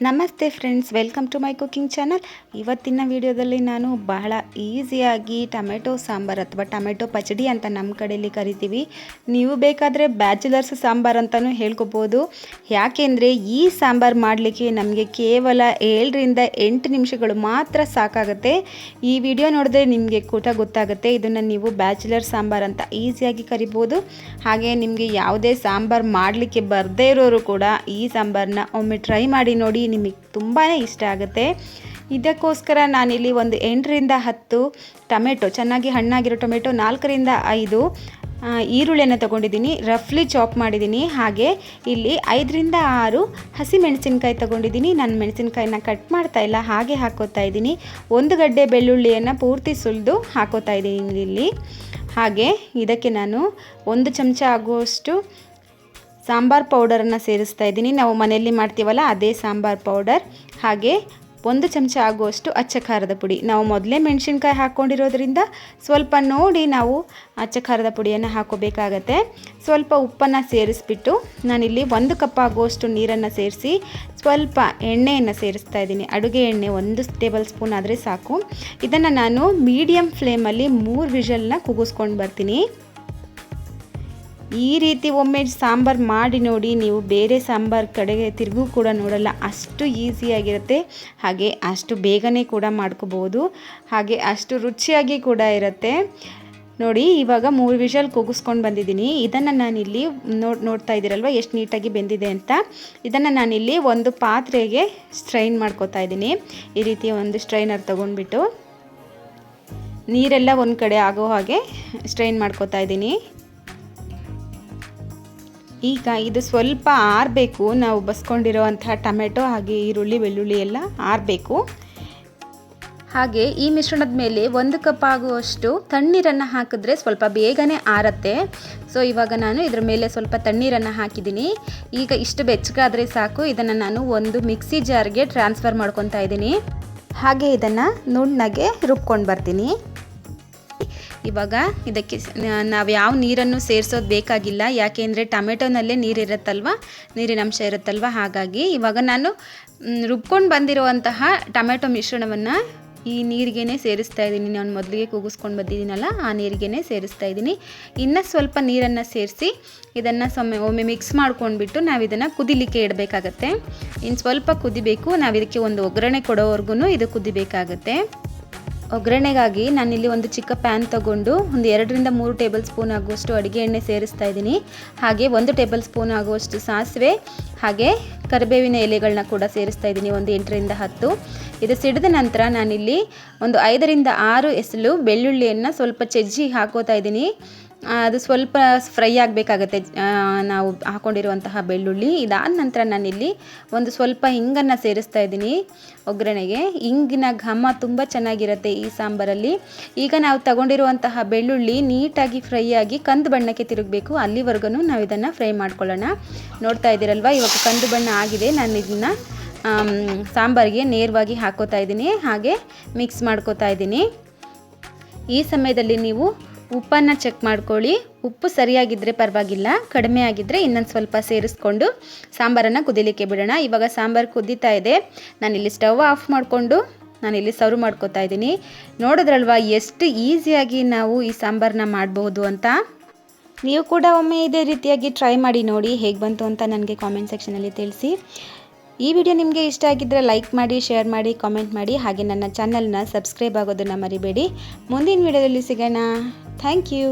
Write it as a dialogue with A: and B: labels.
A: ನಮಸ್ತೆ friends, welcome to my cooking channel. ಇವತ್ತಿನ ವಿಡಿಯೋದಲ್ಲಿ ನಾನು ಬಹಳ ಈಸಿಯಾಗಿ ಟೊಮೆಟೊ ಸಾಂಬಾರು ಅಥವಾ ಟೊಮೆಟೊ ಪಚಡಿ ಅಂತ ನಮ್ಮ ಕಡೆಯಲ್ಲಿ ಕರಿತೀವಿ. ನೀವು ಬೇಕಾದರೆ ಬ್ಯಾಚುಲರ್ಸ್ ಸಾಂಬಾರು ಅಂತಲೂ ಹೇಳ್ಕೊಬೋದು. ಯಾಕೆಂದರೆ ಈ ಸಾಂಬಾರು ಮಾಡಲಿಕ್ಕೆ ನಮಗೆ ಕೇವಲ 7ರಿಂದ 8 ನಿಮಿಷಗಳು ಮಾತ್ರ ಸಾಕಾಗುತ್ತೆ. ಈ ವಿಡಿಯೋ ನೋಡಿದ್ರೆ ನಿಮಗೆ ಕೂಟ ಗೊತ್ತಾಗುತ್ತೆ. ಇದನ್ನು ನೀವು ಬ್ಯಾಚುಲರ್ ಸಾಂಬಾರು ಅಂತ ಈಸಿಯಾಗಿ ಕರಿಬೋದು. ಹಾಗೆ ನಿಮಗೆ ಯಾವುದೇ ಸಾಂಬಾರು ಮಾಡಲಿಕ್ಕೆ ಬರದೇ ಇರೋರು ಕೂಡ ಈ ಸಾಂಬಾರನ್ನ ಒಮ್ಮೆ ಟ್ರೈ ಮಾಡಿ ನೋಡಿ, ನಿಮಗೆ ತುಂಬಾ ಇಷ್ಟ ಆಗುತ್ತೆ. ಇದಕ್ಕೋಸ್ಕರ ನಾನಿಲ್ಲಿ ಒಂದು 8ರಿಂದ 10 ಟೊಮೆಟೊ, ಚೆನ್ನಾಗಿ ಹಣ್ಣಾಗಿರೋ ಟೊಮೆಟೊ, 4ರಿಂದ 5 ಈರುಳ್ಳಿಯನ್ನು ತೊಗೊಂಡಿದ್ದೀನಿ, ರಫ್ಲಿ ಚಾಪ್ ಮಾಡಿದ್ದೀನಿ. ಹಾಗೆ ಇಲ್ಲಿ 5ರಿಂದ 6 ಹಸಿ ಮೆಣಸಿನ್ಕಾಯಿ ತೊಗೊಂಡಿದ್ದೀನಿ. ನಾನು ಮೆಣಸಿನ್ಕಾಯಿನ ಕಟ್ ಮಾಡ್ತಾ ಇಲ್ಲ, ಹಾಗೆ ಹಾಕೋತಾ ಇದ್ದೀನಿ. 1 ಗಡ್ಡೆ ಬೆಳ್ಳುಳ್ಳಿಯನ್ನು ಪೂರ್ತಿ ಸುಲಿದು ಹಾಕೋತಾ ಇದ್ದೀನಿ ಇಲ್ಲಿ. ಹಾಗೆ ಇದಕ್ಕೆ ನಾನು 1 ಚಮಚ ಆಗುವಷ್ಟು ಸಾಂಬಾರ್ ಪೌಡರನ್ನು ಸೇರಿಸ್ತಾ ಇದ್ದೀನಿ. ನಾವು ಮನೆಯಲ್ಲಿ ಮಾಡ್ತೀವಲ್ಲ ಅದೇ ಸಾಂಬಾರ್ ಪೌಡರ್. ಹಾಗೆ 1 ಚಮಚ ಆಗುವಷ್ಟು ಅಚ್ಚ ಖಾರದ ಪುಡಿ. ನಾವು ಮೊದಲೇ ಮೆಣಸಿನ್ಕಾಯಿ ಹಾಕ್ಕೊಂಡಿರೋದ್ರಿಂದ ಸ್ವಲ್ಪ ನೋಡಿ ನಾವು ಅಚ್ಚ ಖಾರದ ಪುಡಿಯನ್ನು ಹಾಕೋಬೇಕಾಗತ್ತೆ. ಸ್ವಲ್ಪ ಉಪ್ಪನ್ನು ಸೇರಿಸ್ಬಿಟ್ಟು ನಾನಿಲ್ಲಿ 1 ಕಪ್ ಆಗುವಷ್ಟು ನೀರನ್ನು ಸೇರಿಸಿ ಸ್ವಲ್ಪ ಎಣ್ಣೆಯನ್ನು ಸೇರಿಸ್ತಾ ಇದ್ದೀನಿ. ಅಡುಗೆ ಎಣ್ಣೆ 1 ಟೇಬಲ್ ಸ್ಪೂನ್ ಆದರೆ ಸಾಕು. ಇದನ್ನು ನಾನು ಮೀಡಿಯಮ್ ಫ್ಲೇಮಲ್ಲಿ 3 ವಿಷಲ್ನ ಕೂಗಿಸ್ಕೊಂಡು ಬರ್ತೀನಿ. ಈ ರೀತಿ ಒಮ್ಮೆ ಸಾಂಬಾರು ಮಾಡಿ ನೋಡಿ, ನೀವು ಬೇರೆ ಸಾಂಬಾರು ಕಡೆಗೆ ತಿರುಗೂ ಕೂಡ ನೋಡಲ್ಲ. ಅಷ್ಟು ಈಸಿಯಾಗಿರುತ್ತೆ, ಹಾಗೆ ಅಷ್ಟು ಬೇಗನೆ ಕೂಡ ಮಾಡ್ಕೋಬೋದು, ಹಾಗೆ ಅಷ್ಟು ರುಚಿಯಾಗಿ ಕೂಡ ಇರುತ್ತೆ. ನೋಡಿ, ಇವಾಗ 3 ವಿಷಲ್ ಕೂಗಿಸ್ಕೊಂಡು ಬಂದಿದ್ದೀನಿ. ಇದನ್ನು ನಾನಿಲ್ಲಿ ನೋಡ್ತಾ ಇದ್ದೀರಲ್ವ ಎಷ್ಟು ನೀಟಾಗಿ ಬೆಂದಿದೆ ಅಂತ. ಇದನ್ನು ನಾನಿಲ್ಲಿ ಒಂದು ಪಾತ್ರೆಗೆ ಸ್ಟ್ರೈನ್ ಮಾಡ್ಕೋತಾ ಇದ್ದೀನಿ. ಈ ರೀತಿ ಒಂದು ಸ್ಟ್ರೈನರ್ ತೊಗೊಂಡ್ಬಿಟ್ಟು ನೀರೆಲ್ಲ ಒಂದು ಕಡೆ ಆಗೋ ಹಾಗೆ ಸ್ಟ್ರೈನ್ ಮಾಡ್ಕೋತಾ ಇದ್ದೀನಿ. ಈಗ ಇದು ಸ್ವಲ್ಪ ಆರಬೇಕು. ನಾವು ಬಸ್ಕೊಂಡಿರೋವಂತಹ ಟೊಮೆಟೊ ಹಾಗೆ ಈರುಳ್ಳಿ ಬೆಳ್ಳುಳ್ಳಿ ಎಲ್ಲ ಆರಬೇಕು. ಹಾಗೆ ಈ ಮಿಶ್ರಣದ ಮೇಲೆ 1 ಕಪ್ ಆಗುವಷ್ಟು ತಣ್ಣೀರನ್ನು ಹಾಕಿದ್ರೆ ಸ್ವಲ್ಪ ಬೇಗನೆ ಆರತ್ತೆ. ಸೊ ಇವಾಗ ನಾನು ಇದ್ರ ಮೇಲೆ ಸ್ವಲ್ಪ ತಣ್ಣೀರನ್ನು ಹಾಕಿದ್ದೀನಿ. ಈಗ ಇಷ್ಟು ಬೆಚ್ಚಗಾದರೆ ಸಾಕು. ಇದನ್ನು ನಾನು ಒಂದು ಮಿಕ್ಸಿ ಜಾರ್ಗೆ ಟ್ರಾನ್ಸ್ಫರ್ ಮಾಡ್ಕೊತಾ ಇದ್ದೀನಿ. ಹಾಗೆ ಇದನ್ನು ನುಣ್ಣಗೆ ರುಬ್ಕೊಂಡು ಬರ್ತೀನಿ. ಇವಾಗ ಇದಕ್ಕೆ ನಾವು ಯಾವ ನೀರನ್ನು ಸೇರಿಸೋದು ಬೇಕಾಗಿಲ್ಲ, ಯಾಕೆಂದರೆ ಟೊಮೆಟೊನಲ್ಲೇ ನೀರಿರುತ್ತಲ್ವ, ನೀರಿನ ಅಂಶ ಇರುತ್ತಲ್ವ. ಹಾಗಾಗಿ ಇವಾಗ ನಾನು ರುಬ್ಕೊಂಡು ಬಂದಿರುವಂತಹ ಟೊಮೆಟೊ ಮಿಶ್ರಣವನ್ನು ಈ ನೀರಿಗೇ ಸೇರಿಸ್ತಾ ಇದ್ದೀನಿ. ನಾನು ಮೊದಲಿಗೆ ಕೂಗಿಸ್ಕೊಂಡು ಬಂದಿದ್ದೀನಲ್ಲ ಆ ನೀರಿಗೇ ಸೇರಿಸ್ತಾ ಇದ್ದೀನಿ. ಇನ್ನು ಸ್ವಲ್ಪ ನೀರನ್ನು ಸೇರಿಸಿ ಇದನ್ನು ಒಮ್ಮೆ ಮಿಕ್ಸ್ ಮಾಡ್ಕೊಂಡ್ಬಿಟ್ಟು ನಾವು ಇದನ್ನು ಕುದಿಲಿಕ್ಕೆ ಇಡಬೇಕಾಗತ್ತೆ. ಇನ್ನು ಸ್ವಲ್ಪ ಕುದಿಬೇಕು. ನಾವು ಇದಕ್ಕೆ ಒಂದು ಒಗ್ಗರಣೆ ಕೊಡೋವರೆಗೂ ಇದು ಕುದಿಬೇಕಾಗತ್ತೆ. ಒಗ್ಗರಣೆಗಾಗಿ ನಾನಿಲ್ಲಿ ಒಂದು ಚಿಕ್ಕ ಪ್ಯಾನ್ ತಗೊಂಡು ಒಂದು 2ರಿಂದ 3 ಟೇಬಲ್ ಸ್ಪೂನ್ ಆಗುವಷ್ಟು ಅಡುಗೆ ಎಣ್ಣೆ ಸೇರಿಸ್ತಾ ಇದ್ದೀನಿ. ಹಾಗೆ 1 ಟೇಬಲ್ ಸ್ಪೂನ್ ಆಗುವಷ್ಟು ಸಾಸಿವೆ ಹಾಗೆ ಕರಿಬೇವಿನ ಎಲೆಗಳನ್ನ ಕೂಡ ಸೇರಿಸ್ತಾ ಇದ್ದೀನಿ, ಒಂದು 8ರಿಂದ 10. ಇದು ಸಿಡಿದ ನಂತರ ನಾನಿಲ್ಲಿ ಒಂದು 5ರಿಂದ 6 ಎಸಳು ಬೆಳ್ಳುಳ್ಳಿಯನ್ನು ಸ್ವಲ್ಪ ಜಜ್ಜಿ ಹಾಕೋತಾ ಇದ್ದೀನಿ. ಅದು ಸ್ವಲ್ಪ ಫ್ರೈ ಆಗಬೇಕಾಗತ್ತೆ, ನಾವು ಹಾಕ್ಕೊಂಡಿರುವಂತಹ ಬೆಳ್ಳುಳ್ಳಿ. ಇದಾದ ನಂತರ ನಾನಿಲ್ಲಿ ಒಂದು ಸ್ವಲ್ಪ ಹಿಂಗನ್ನು ಸೇರಿಸ್ತಾ ಇದ್ದೀನಿ ಒಗ್ಗರಣೆಗೆ. ಹಿಂಗಿನ ಘಮ ತುಂಬ ಚೆನ್ನಾಗಿರುತ್ತೆ ಈ ಸಾಂಬಾರಲ್ಲಿ. ಈಗ ನಾವು ತಗೊಂಡಿರುವಂತಹ ಬೆಳ್ಳುಳ್ಳಿ ನೀಟಾಗಿ ಫ್ರೈ ಆಗಿ ಕಂದು ಬಣ್ಣಕ್ಕೆ ತಿರುಗಬೇಕು. ಅಲ್ಲಿವರೆಗೂ ನಾವು ಇದನ್ನು ಫ್ರೈ ಮಾಡ್ಕೊಳ್ಳೋಣ. ನೋಡ್ತಾ ಇದ್ದೀರಲ್ವ, ಇವಾಗ ಕಂದು ಬಣ್ಣ ಆಗಿದೆ. ನಾನು ಇದನ್ನು ಸಾಂಬಾರಿಗೆ ನೇರವಾಗಿ ಹಾಕೋತಾ ಇದ್ದೀನಿ, ಹಾಗೆ ಮಿಕ್ಸ್ ಮಾಡ್ಕೋತಾ ಇದ್ದೀನಿ. ಈ ಸಮಯದಲ್ಲಿ ನೀವು ಉಪ್ಪನ್ನು ಚೆಕ್ ಮಾಡ್ಕೊಳ್ಳಿ. ಉಪ್ಪು ಸರಿಯಾಗಿದ್ದರೆ ಪರವಾಗಿಲ್ಲ, ಕಡಿಮೆ ಆಗಿದ್ದರೆ ಇನ್ನೊಂದು ಸ್ವಲ್ಪ ಸೇರಿಸ್ಕೊಂಡು ಸಾಂಬಾರನ್ನು ಕುದಿಲಿಕ್ಕೆ ಬಿಡೋಣ. ಇವಾಗ ಸಾಂಬಾರು ಕುದೀತಾ ಇದೆ. ನಾನಿಲ್ಲಿ ಸ್ಟವ್ ಆಫ್ ಮಾಡಿಕೊಂಡು ನಾನಿಲ್ಲಿ ಸರ್ವ್ ಮಾಡ್ಕೋತಾ ಇದ್ದೀನಿ. ನೋಡಿದ್ರಲ್ವ ಎಷ್ಟು ಈಸಿಯಾಗಿ ನಾವು ಈ ಸಾಂಬಾರನ್ನ ಮಾಡಬಹುದು ಅಂತ. ನೀವು ಕೂಡ ಒಮ್ಮೆ ಇದೇ ರೀತಿಯಾಗಿ ಟ್ರೈ ಮಾಡಿ ನೋಡಿ, ಹೇಗೆ ಬಂತು ಅಂತ ನನಗೆ ಕಾಮೆಂಟ್ ಸೆಕ್ಷನಲ್ಲಿ ತಿಳಿಸಿ. ಈ ವಿಡಿಯೋ ನಿಮಗೆ ಇಷ್ಟ ಆಗಿದ್ದರೆ ಲೈಕ್ ಮಾಡಿ, ಶೇರ್ ಮಾಡಿ, ಕಾಮೆಂಟ್ ಮಾಡಿ. ಹಾಗೆ ನನ್ನ ಚಾನಲ್ನ ಸಬ್ಸ್ಕ್ರೈಬ್ ಆಗೋದನ್ನು ಮರಿಬೇಡಿ. ಮುಂದಿನ ವಿಡಿಯೋದಲ್ಲಿ ಸಿಗೋಣ. Thank you.